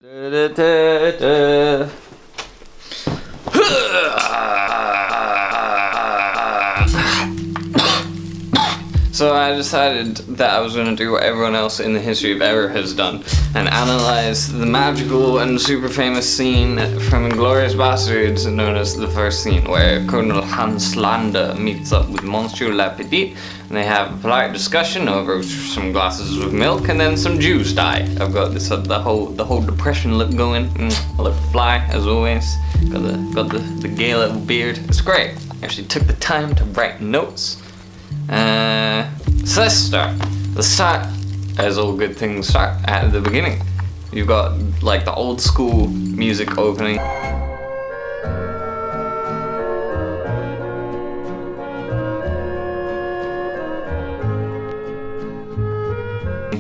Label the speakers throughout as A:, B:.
A: So I decided that I was going to do what everyone else in the history of ever has done and analyze the magical and super famous scene from Inglourious Basterds known as the first scene, where Colonel Hans Landa meets up with Monsieur Lapidite and they have a polite discussion over some glasses of milk and then some Jews die. I've got this the whole depression look going. I look fly as always. Got the gay little beard. It's great. I actually took the time to write notes. So let's start. Let's start, as all good things start, at the beginning. You've got like the old school music opening.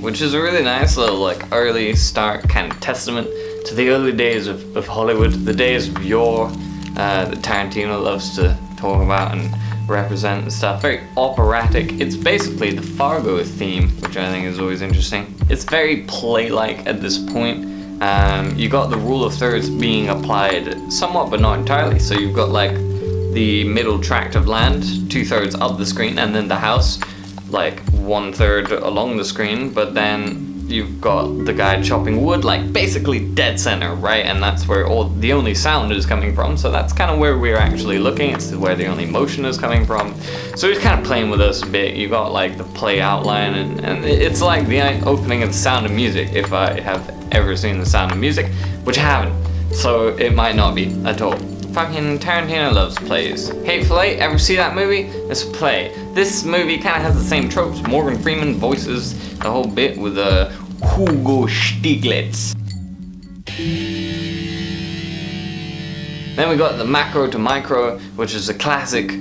A: Which is a really nice little like early start kind of testament to the early days of Hollywood, the days of yore that Tarantino loves to talk about and represent and stuff. Very operatic. It's basically the Fargo theme, which I think is always interesting. It's very play-like at this point. You got the rule of thirds being applied somewhat but not entirely. So you've got like the middle tract of land, 2/3 up the screen, and then the house like 1/3 along the screen, but then you've got the guy chopping wood like basically dead center, right? And that's where the only sound is coming from, so that's kind of where we're actually looking. It's where the only motion is coming from. So he's kind of playing with us a bit. You got like the play outline, and it's like the opening of The Sound of Music, if I have ever seen The Sound of Music, which I haven't, so it might not be at all. Fucking Tarantino loves plays. Hateful Eight, ever see that movie? It's a play. This movie kind of has the same tropes. Morgan Freeman voices the whole bit with Hugo Stiglitz. Then we got the macro to micro, which is a classic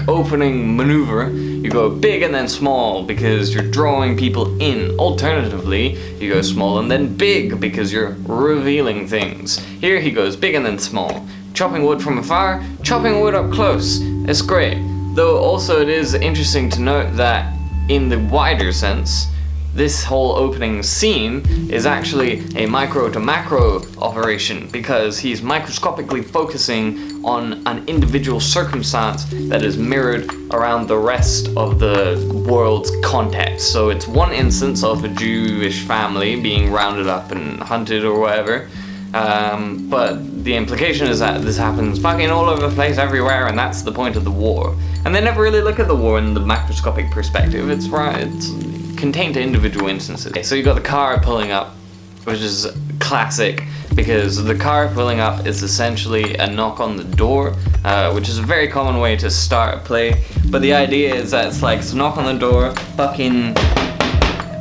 A: opening maneuver. You go big and then small because you're drawing people in. Alternatively, you go small and then big because you're revealing things. Here he goes big and then small. Chopping wood from afar, chopping wood up close. It's great. Though also it is interesting to note that in the wider sense, this whole opening scene is actually a micro to macro operation because he's microscopically focusing on an individual circumstance that is mirrored around the rest of the world's context. So it's one instance of a Jewish family being rounded up and hunted or whatever, but the implication is that this happens fucking all over the place everywhere, and that's the point of the war. And they never really look at the war in the macroscopic perspective. It's contained to individual instances. Okay, so you got the car pulling up, which is classic because the car pulling up is essentially a knock on the door, which is a very common way to start a play. But the idea is that it's like, so knock on the door, fucking,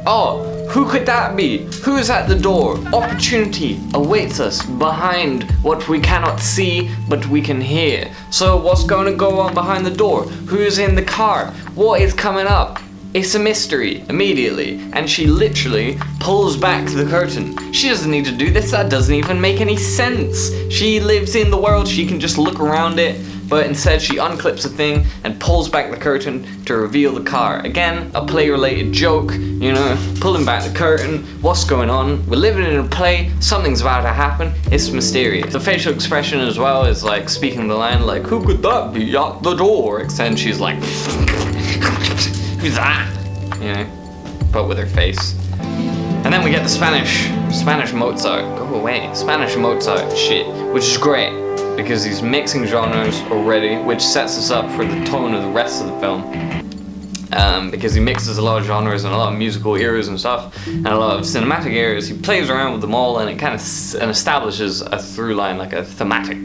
A: oh, who could that be? Who is at the door? Opportunity awaits us behind what we cannot see, but we can hear. So what's going to go on behind the door? Who's in the car? What is coming up? It's a mystery, immediately, and she literally pulls back the curtain. She doesn't need to do this, that doesn't even make any sense. She lives in the world, she can just look around it, but instead she unclips a thing and pulls back the curtain to reveal the car. Again, a play-related joke, you know, pulling back the curtain, what's going on? We're living in a play, something's about to happen, it's mysterious. The facial expression as well is like speaking the line like, who could that be at the door? And she's like, who's that? You know, but with her face. And then we get the Spanish Mozart. Go away. Spanish Mozart shit, which is great because he's mixing genres already, which sets us up for the tone of the rest of the film. Because he mixes a lot of genres and a lot of musical eras and stuff, and a lot of cinematic eras. He plays around with them all, and it kind of establishes a through line, like a thematic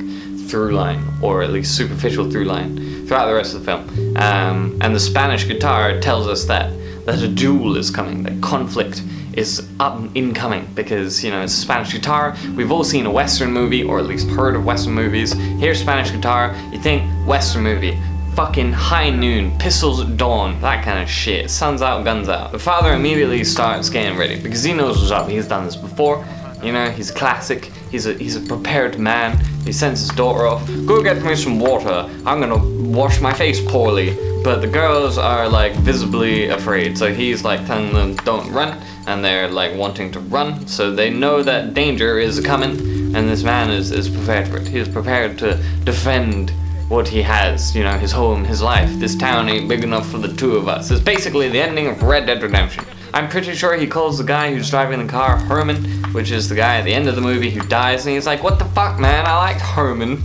A: through line, or at least superficial through line throughout the rest of the film. And the Spanish guitar tells us that a duel is coming, that conflict is incoming, because, you know, it's a Spanish guitar. We've all seen a Western movie, or at least heard of Western movies. Here's Spanish guitar, you think Western movie. Fucking high noon, pistols at dawn, that kind of shit. Sun's out, guns out. The father immediately starts getting ready, because he knows what's up, he's done this before. You know, he's classic. He's a prepared man. He sends his daughter off. Go get me some water. I'm gonna wash my face poorly. But the girls are like visibly afraid. So he's like telling them don't run, and they're like wanting to run. So they know that danger is coming, and this man is prepared for it. He is prepared to defend what he has, you know, his home, his life. This town ain't big enough for the two of us. It's basically the ending of Red Dead Redemption. I'm pretty sure he calls the guy who's driving the car Herman, which is the guy at the end of the movie who dies, and he's like, what the fuck, man, I liked Herman.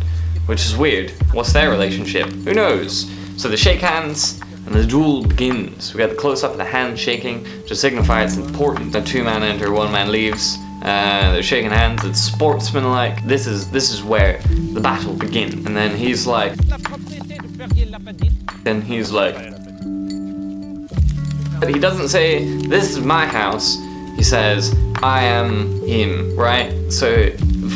A: Which is weird. What's their relationship? Who knows? So they shake hands, and the duel begins. We got the close-up of the hand shaking to signify it's important. The 2-man enter, 1-man leaves. They're shaking hands. It's sportsmanlike. This is where the battle begins. And then he's like, but he doesn't say this is my house. He says I am him, right? So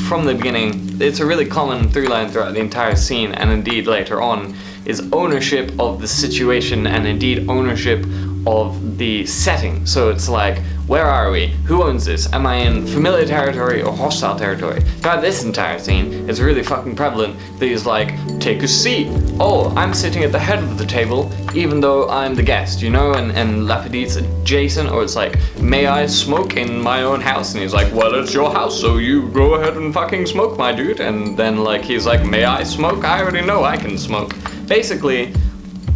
A: from the beginning, it's a really common through line throughout the entire scene, and indeed later on, is ownership of the situation and indeed ownership of the setting. So it's like, where are we? Who owns this? Am I in familiar territory or hostile territory? Throughout this entire scene, it's really fucking prevalent that he's like, take a seat. Oh, I'm sitting at the head of the table, even though I'm the guest, you know? And Lapidite's adjacent, or it's like, may I smoke in my own house? And he's like, well, it's your house, so you go ahead and fucking smoke, my dude. And then like, he's like, may I smoke? I already know I can smoke. Basically,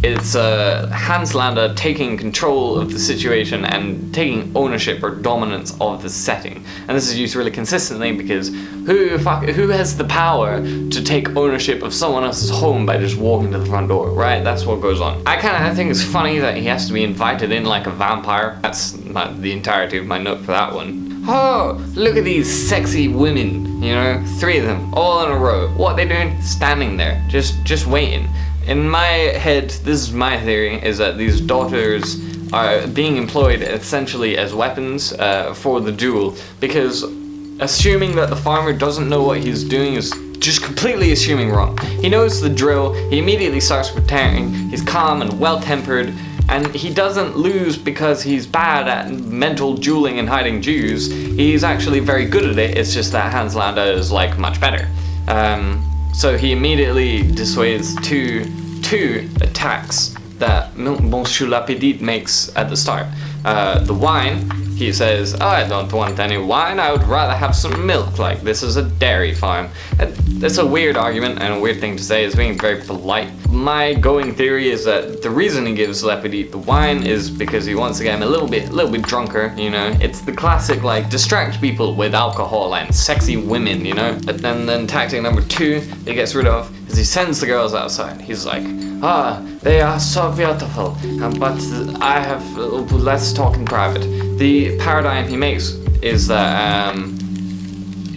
A: it's Hans Landa taking control of the situation and taking ownership or dominance of the setting. And this is used really consistently because who has the power to take ownership of someone else's home by just walking to the front door, right? That's what goes on. I think it's funny that he has to be invited in like a vampire. That's not the entirety of my note for that one. Oh, look at these sexy women, you know, 3 of them, all in a row. What are they doing? Standing there, just waiting. In my head, this is my theory, is that these daughters are being employed essentially as weapons for the duel, because assuming that the farmer doesn't know what he's doing is just completely assuming wrong. He knows the drill, he immediately starts preparing, he's calm and well-tempered, and he doesn't lose because he's bad at mental dueling and hiding Jews. He's actually very good at it, it's just that Hans Landa is like much better. So he immediately dissuades two attacks that Monsieur Lapidite makes at the start. The wine, he says, oh, I don't want any wine, I would rather have some milk, like this is a dairy farm. That's a weird argument and a weird thing to say, it's being very polite. My going theory is that the reason he gives Lapidite the wine is because he wants to get him a little bit drunker, you know. It's the classic, like, distract people with alcohol and sexy women, you know. And then tactic number 2 he gets rid of is he sends the girls outside. He's like, they are so beautiful, but I have, let's talk in private. The paradigm he makes is that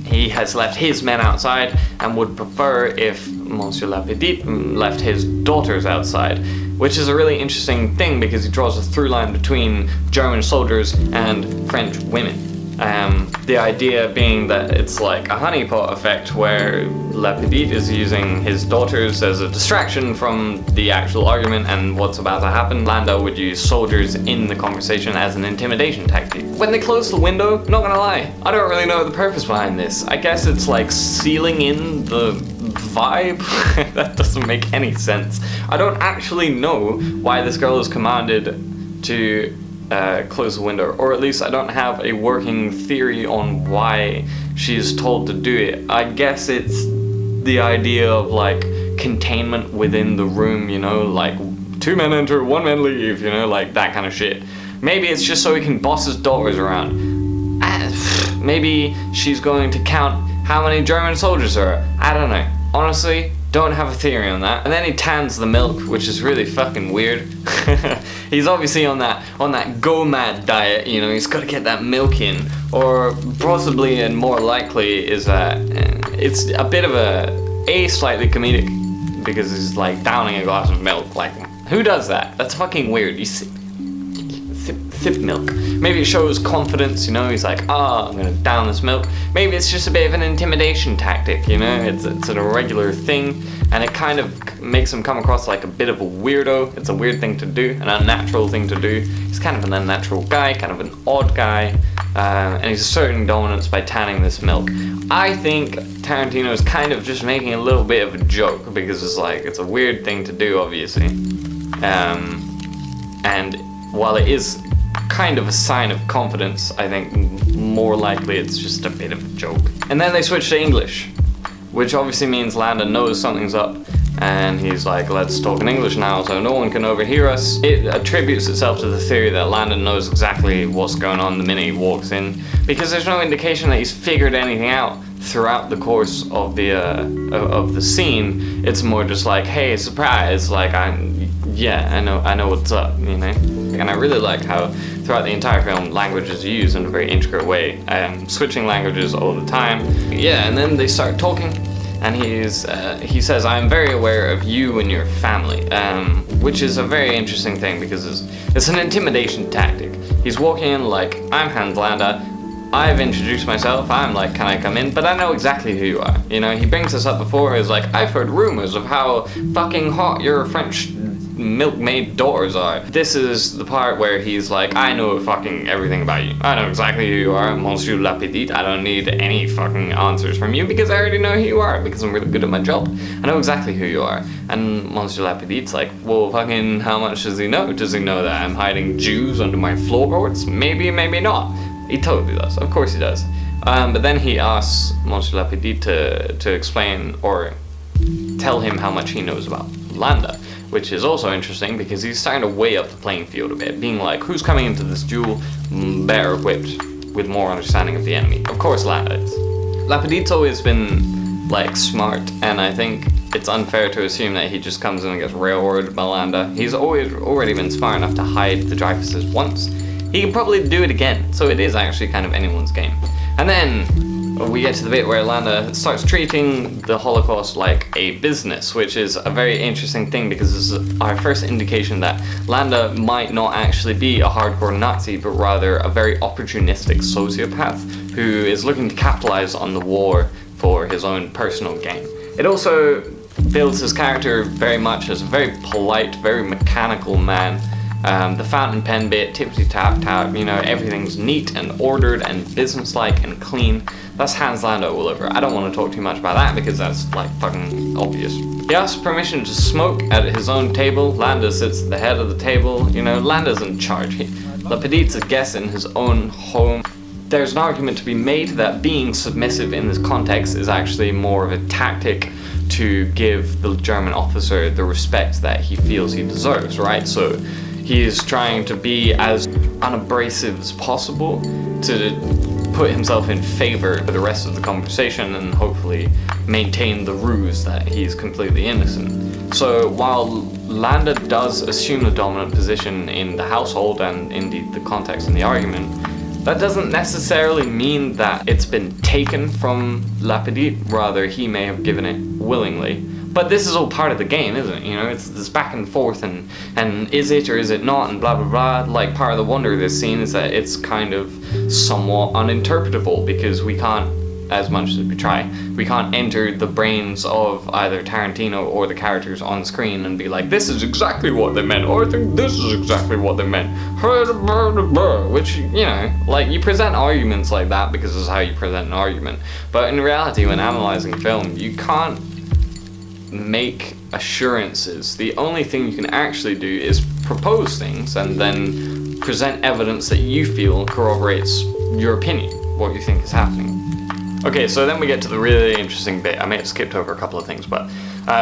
A: he has left his men outside and would prefer if Monsieur Lapidite left his daughters outside, which is a really interesting thing because he draws a through line between German soldiers and French women. The idea being that it's like a honeypot effect where Lapidite is using his daughters as a distraction from the actual argument and what's about to happen. Landa would use soldiers in the conversation as an intimidation tactic. When they close the window, not gonna lie, I don't really know the purpose behind this. I guess it's like sealing in the vibe. That doesn't make any sense. I don't actually know why this girl is commanded to close the window, or at least I don't have a working theory on why she's told to do it. I guess it's the idea of like containment within the room, you know, like 2 men enter, 1 man leave, you know, like that kind of shit. Maybe it's just so he can boss his daughters around. Maybe she's going to count how many German soldiers there are. I don't know. Honestly, don't have a theory on that. And then he tans the milk, which is really fucking weird. He's obviously on that go mad diet, you know, he's gotta get that milk in. Or possibly, and more likely, is that it's a bit of a slightly comedic, because he's like downing a glass of milk. Like, who does that? That's fucking weird. You sip sip milk. Maybe it shows confidence, you know, he's like, I'm gonna down this milk. Maybe it's just a bit of an intimidation tactic, you know, it's an irregular thing, and it kind of makes him come across like a bit of a weirdo. It's a weird thing to do, an unnatural thing to do. He's kind of an unnatural guy, kind of an odd guy, and he's asserting dominance by tanning this milk. I think Tarantino is kind of just making a little bit of a joke, because it's like, it's a weird thing to do, obviously. And while it is kind of a sign of confidence, I think more likely it's just a bit of a joke. And then they switch to English, which obviously means Landa knows something's up, and he's like, let's talk in English now so no one can overhear us. It attributes itself to the theory that Landa knows exactly what's going on the minute he walks in, because there's no indication that he's figured anything out throughout the course of the scene. It's more just like, hey, surprise, like, I know what's up, you know? And I really like how throughout the entire film language is used in a very intricate way, switching languages all the time. Yeah, and then they start talking, and he says, I'm very aware of you and your family, which is a very interesting thing, because it's an intimidation tactic. He's walking in like, I'm Hans Landa, I've introduced myself, I'm like, can I come in? But I know exactly who you are. You know, he brings this up before, he's like, I've heard rumors of how fucking hot your French milkmaid daughters are. This is the part where he's like, I know fucking everything about you. I know exactly who you are, Monsieur La Petite. I don't need any fucking answers from you, because I already know who you are, because I'm really good at my job. I know exactly who you are. And Monsieur La Petite's like, well, fucking how much does he know? Does he know that I'm hiding Jews under my floorboards? Maybe, maybe not. He totally does, of course he does. But then he asks Monsieur La Petite to explain or tell him how much he knows about Landa, which is also interesting because he's starting to weigh up the playing field a bit, being like, who's coming into this duel better equipped with more understanding of the enemy? Of course Landa is. La Petite's always been like smart, and I think it's unfair to assume that he just comes in and gets railroaded by Landa. He's already been smart enough to hide the Dreyfuses once. He can probably do it again, so it is actually kind of anyone's game. And then we get to the bit where Landa starts treating the Holocaust like a business, which is a very interesting thing, because this is our first indication that Landa might not actually be a hardcore Nazi, but rather a very opportunistic sociopath who is looking to capitalize on the war for his own personal gain. It also builds his character very much as a very polite, very mechanical man. The fountain pen bit, tippity tap tap, you know, everything's neat and ordered and businesslike and clean. That's Hans Landa all over. I don't want to talk too much about that because that's like fucking obvious. He asks permission to smoke at his own table. Landa sits at the head of the table. You know, Landa's in charge. La Petite's a guest in his own home. There's an argument to be made that being submissive in this context is actually more of a tactic to give the German officer the respect that he feels he deserves, right? So he is trying to be as unabrasive as possible to put himself in favor for the rest of the conversation and hopefully maintain the ruse that he's completely innocent. So while Landa does assume the dominant position in the household and indeed the context in the argument, that doesn't necessarily mean that it's been taken from La Petite, rather he may have given it willingly. But this is all part of the game, isn't it? You know, it's this back and forth and is it or is it not and blah blah blah. Like, part of the wonder of this scene is that it's kind of somewhat uninterpretable, because we can't, as much as we try, we can't enter the brains of either Tarantino or the characters on screen and be like, this is exactly what they meant, or I think this is exactly what they meant. Which, you know, like, you present arguments like that because it's how you present an argument. But in reality, when analyzing film, you can't make assurances. The only thing you can actually do is propose things and then present evidence that you feel corroborates your opinion, what you think is happening. Okay, so then we get to the really interesting bit. I may have skipped over a couple of things, but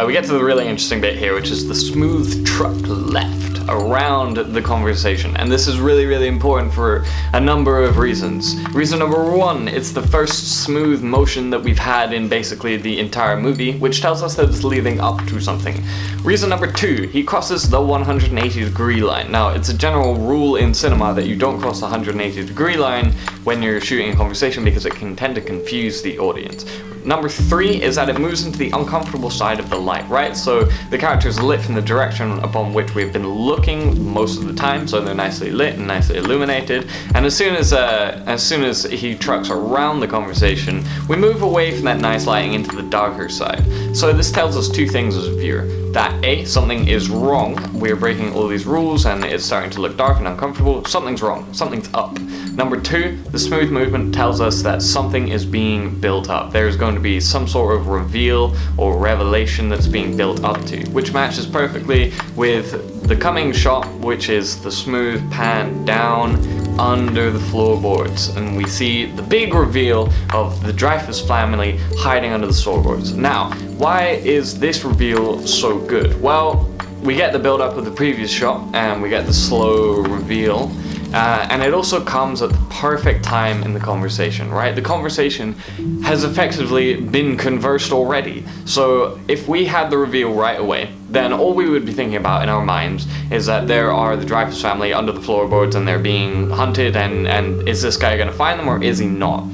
A: we get to the really interesting bit here, which is the smooth truck left around the conversation. And this is really, really important for a number of reasons. Reason number one, it's the first smooth motion that we've had in basically the entire movie, which tells us that it's leading up to something. Reason number two, he crosses the 180-degree line. Now, it's a general rule in cinema that you don't cross the 180-degree line when you're shooting a conversation, because it can tend to confuse the audience. Number three is that it moves into the uncomfortable side of the light, right? So the characters are lit from the direction upon which we've been looking most of the time, so they're nicely lit and nicely illuminated. And as soon as he trucks around the conversation, we move away from that nice lighting into the darker side. So this tells us two things as a viewer: that A, something is wrong, we're breaking all these rules and it's starting to look dark and uncomfortable, something's wrong, something's up. Number two, the smooth movement tells us that something is being built up. There's going to be some sort of reveal or revelation that's being built up to, which matches perfectly with the coming shot, which is the smooth pan down under the floorboards, and we see the big reveal of the Dreyfus family hiding under the floorboards. Now, why is this reveal so good? Well, we get the build up of the previous shot and we get the slow reveal. And it also comes at the perfect time in the conversation, right? The conversation has effectively been conversed already. So if we had the reveal right away, then all we would be thinking about in our minds is that there are the Dreyfus family under the floorboards and they're being hunted, and is this guy going to find them or is he not?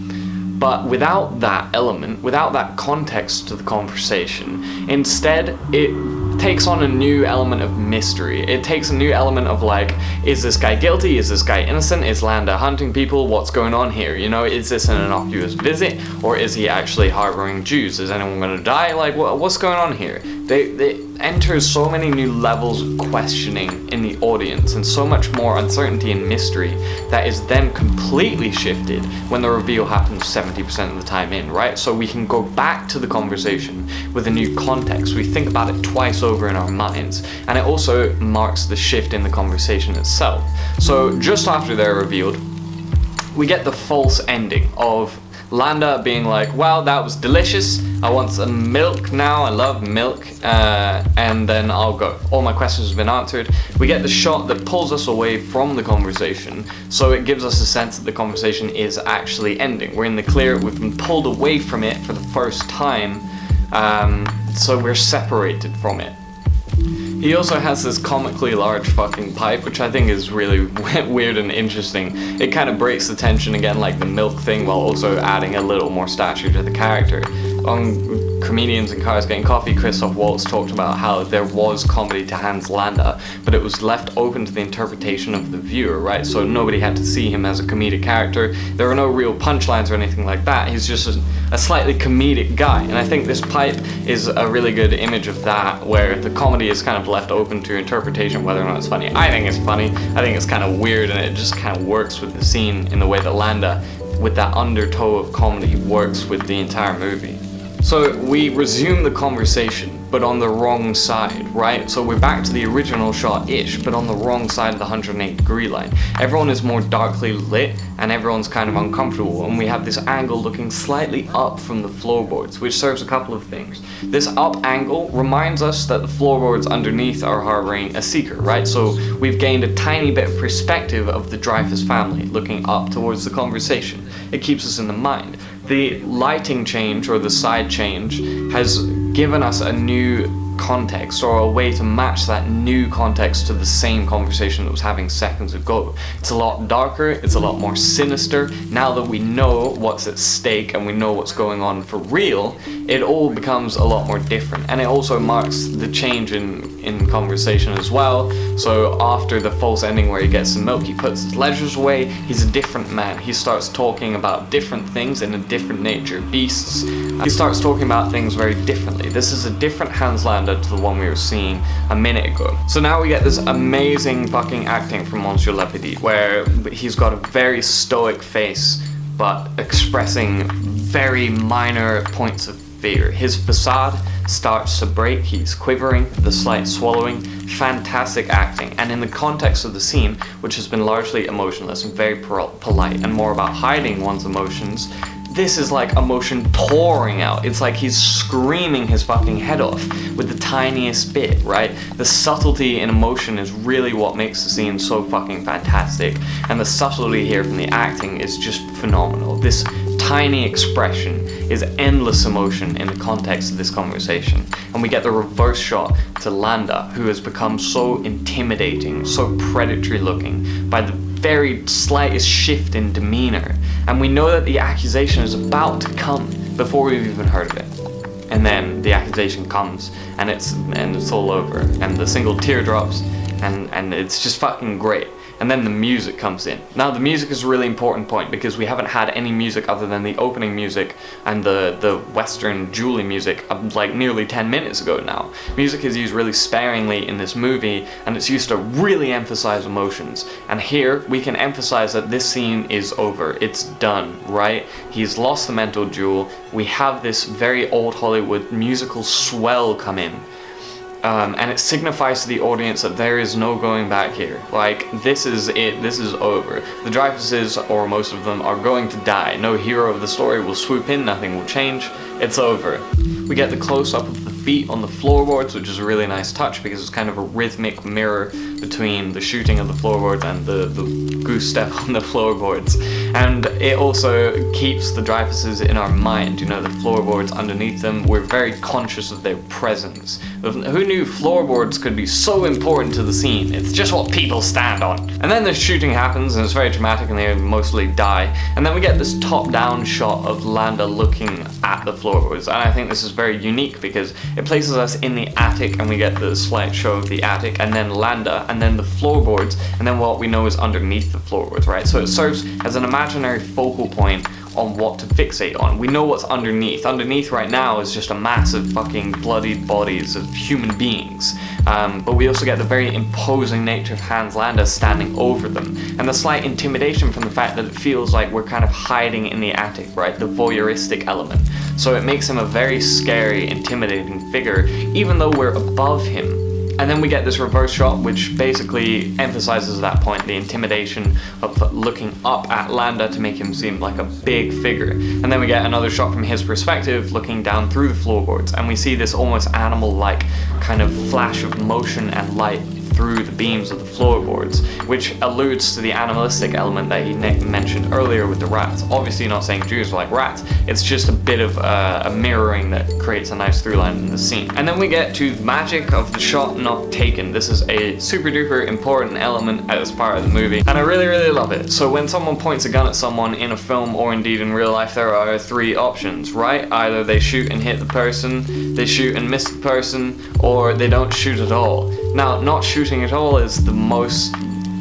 A: But without that element, without that context to the conversation, instead it takes on a new element of mystery. It takes a new element of like, is this guy guilty? Is this guy innocent? Is Landa hunting people? What's going on here? You know, is this an innocuous visit or is he actually harboring Jews? Is anyone going to die? Like, what's going on here? They enter so many new levels of questioning in the audience and so much more uncertainty and mystery that is then completely shifted when the reveal happens 70% of the time in, right? So we can go back to the conversation with a new context. We think about it twice over in our minds, and it also marks the shift in the conversation itself. So just after they're revealed, we get the false ending of Landa being like, wow, that was delicious, I want some milk now, I love milk, and then I'll go. All my questions have been answered. We get the shot that pulls us away from the conversation, so it gives us a sense that the conversation is actually ending. We're in the clear, we've been pulled away from it for the first time, so we're separated from it. He also has this comically large fucking pipe, which I think is really weird and interesting. It kind of breaks the tension again, like the milk thing, while also adding a little more stature to the character. On Comedians and Cars Getting Coffee, Christoph Waltz talked about how there was comedy to Hans Landa, but it was left open to the interpretation of the viewer, right? So nobody had to see him as a comedic character. There were no real punchlines or anything like that. He's just a slightly comedic guy, and I think this pipe is a really good image of that, where the comedy is kind of left open to interpretation whether or not it's funny. I think it's funny. I think it's kind of weird, and it just kind of works with the scene in the way that Landa, with that undertow of comedy, works with the entire movie. So we resume the conversation, but on the wrong side, right? So we're back to the original shot-ish, but on the wrong side of the 108-degree line. Everyone is more darkly lit, and everyone's kind of uncomfortable, and we have this angle looking slightly up from the floorboards, which serves a couple of things. This up angle reminds us that the floorboards underneath are harboring a seeker, right? So we've gained a tiny bit of perspective of the Dreyfus family looking up towards the conversation. It keeps us in the mind. The lighting change, or the side change, has given us a new context, or a way to match that new context to the same conversation that was having seconds ago. It's a lot darker, it's a lot more sinister. Now that we know what's at stake and we know what's going on for real, it all becomes a lot more different. And it also marks the change in conversation as well. So after the false ending where he gets some milk, he puts his ledgers away, he's a different man. He starts talking about different things in a different nature, beasts. He starts talking about things very differently. This is a different Hans Landa to the one we were seeing a minute ago. So now we get this amazing fucking acting from Monsieur Lepidi, where he's got a very stoic face, but expressing very minor points of fear. His facade starts to break, he's quivering, the slight swallowing, fantastic acting. And in the context of the scene, which has been largely emotionless and very polite and more about hiding one's emotions, this is like emotion pouring out. It's like he's screaming his fucking head off with the tiniest bit, right? The subtlety in emotion is really what makes the scene so fucking fantastic. And the subtlety here from the acting is just phenomenal. This tiny expression is endless emotion in the context of this conversation. And we get the reverse shot to Landa, who has become so intimidating, so predatory looking by the very slightest shift in demeanor. And we know that the accusation is about to come before we've even heard of it. and then the accusation comes, and it's all over, and the single tear drops, and it's just fucking great. And then the music comes in. Now the music is a really important point because we haven't had any music other than the opening music and the Western Julie music like nearly 10 minutes ago now. Music is used really sparingly in this movie, and it's used to really emphasize emotions. And here we can emphasize that this scene is over. It's done, right? He's lost the mental duel. We have this very old Hollywood musical swell come in. And it signifies to the audience that there is no going back here. Like, this is it, this is over. The Dreyfuses, or most of them, are going to die. No hero of the story will swoop in, nothing will change, it's over. We get the close-up of the feet on the floorboards, which is a really nice touch because it's kind of a rhythmic mirror between the shooting of the floorboards and the goose step on the floorboards. And it also keeps the Dreyfuses in our mind, you know, the floorboards underneath them. We're very conscious of their presence. Who knew floorboards could be so important to the scene? It's just what people stand on. And then the shooting happens, and it's very dramatic, and they mostly die. And then we get this top-down shot of Landa looking at the floorboards. And I think this is very unique because it places us in the attic, and we get the slight show of the attic, and then Landa, and then the floorboards, and then what we know is underneath the floorboards, right? So it serves as an imaginary focal point on what to fixate on. We know what's underneath. Underneath right now is just a massive fucking bloodied bodies of human beings. But we also get the very imposing nature of Hans Landa standing over them, and the slight intimidation from the fact that it feels like we're kind of hiding in the attic, right? The voyeuristic element. So it makes him a very scary, intimidating figure, even though we're above him. And then we get this reverse shot, which basically emphasizes at that point the intimidation of looking up at Landa to make him seem like a big figure. And then we get another shot from his perspective, looking down through the floorboards, and we see this almost animal-like kind of flash of motion and light through the beams of the floorboards, which alludes to the animalistic element that he mentioned earlier with the rats. Obviously not saying Jews are like rats, it's just a bit of a mirroring that creates a nice through line in the scene. And then we get to the magic of the shot not taken. This is a super duper important element as part of the movie, and I really, really love it. So when someone points a gun at someone in a film or indeed in real life, there are three options, right? Either they shoot and hit the person, they shoot and miss the person, or they don't shoot at all. Now, not shooting at all is the most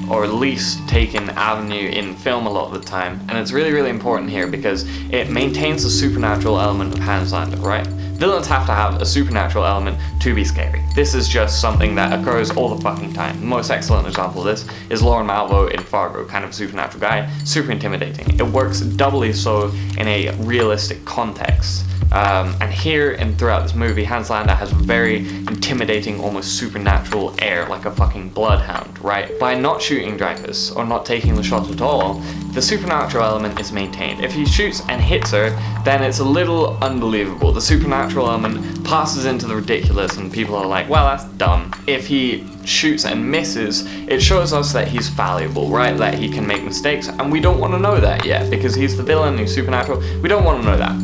A: or least taken avenue in film a lot of the time, and it's really, really important here because it maintains the supernatural element of Hans Landa, right? Villains have to have a supernatural element to be scary. This is just something that occurs all the fucking time. The most excellent example of this is Lauren Malvo in Fargo, kind of a supernatural guy, super intimidating. It works doubly so in a realistic context. And here and throughout this movie, Hans Landa has a very intimidating, almost supernatural air, like a fucking bloodhound, right? By not shooting Dreyfus, or not taking the shot at all, the supernatural element is maintained. If he shoots and hits her, then it's a little unbelievable. The supernatural element passes into the ridiculous, and people are like, well, that's dumb. If he shoots and misses, it shows us that he's fallible, right? That he can make mistakes, and we don't want to know that yet, because he's the villain, he's supernatural. We don't want to know that.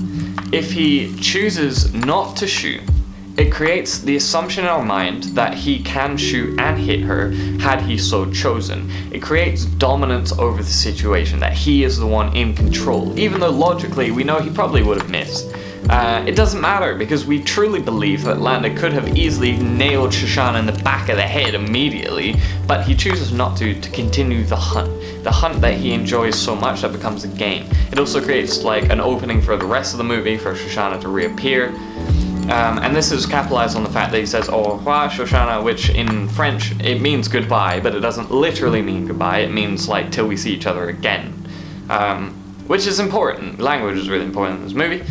A: If he chooses not to shoot, it creates the assumption in our mind that he can shoot and hit her had he so chosen. It creates dominance over the situation, that he is the one in control, even though logically we know he probably would have missed. It doesn't matter because we truly believe that Landa could have easily nailed Shoshana in the back of the head immediately, but he chooses not to continue the hunt that he enjoys so much that becomes a game. It also creates like an opening for the rest of the movie for Shoshana to reappear. And this is capitalized on the fact that he says au revoir Shoshana, which in French it means goodbye, but it doesn't literally mean goodbye, it means like till we see each other again. Which is important. Language is really important in this movie,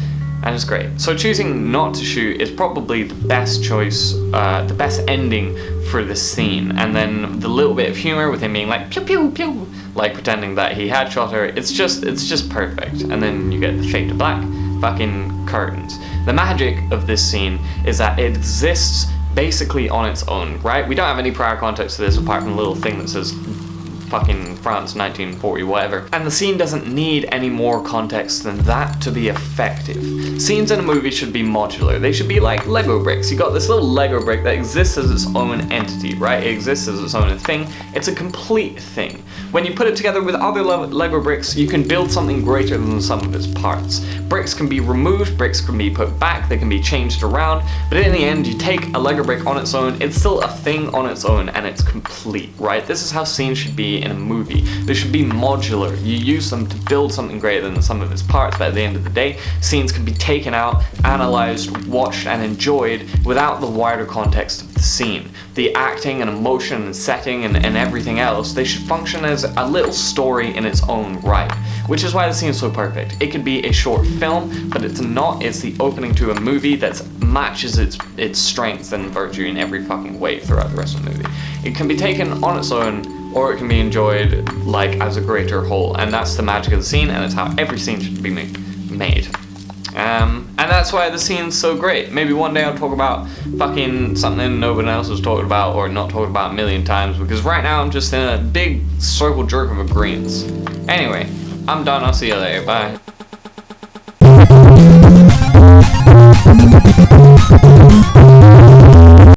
A: and it's great. So choosing not to shoot is probably the best choice, the best ending for this scene. And then the little bit of humor with him being like pew pew pew, like pretending that he had shot her, it's just perfect. And then you get the fade to black, fucking curtains. The magic of this scene is that it exists basically on its own, right? We don't have any prior context to this apart from a little thing that says fucking France 1940 whatever, and the scene doesn't need any more context than that to be effective. Scenes in a movie should be modular. They should be like Lego bricks. You got this little Lego brick that exists as its own entity, right? It exists as its own thing. It's a complete thing. When you put it together with other Lego bricks, you can build something greater than the sum of its parts. Bricks can be removed, bricks can be put back, they can be changed around, but in the end, you take a Lego brick on its own, it's still a thing on its own, and it's complete, right? This is how scenes should be in a movie. They should be modular. You use them to build something greater than the sum of its parts, but at the end of the day, scenes can be taken out, analyzed, watched, and enjoyed without the wider context of the scene. The acting and emotion and setting and everything else, they should function as a little story in its own right, which is why the scene is so perfect. It could be a short film, but it's not. It's the opening to a movie that matches its strength and virtue in every fucking way throughout the rest of the movie. It can be taken on its own, or it can be enjoyed like as a greater whole, and that's the magic of the scene, and it's how every scene should be made. And that's why the scene's so great. Maybe one day I'll talk about fucking something no one else has talked about or not talked about a million times, because right now I'm just in a big circle jerk of agreements. Anyway, I'm done. I'll see you later. Bye.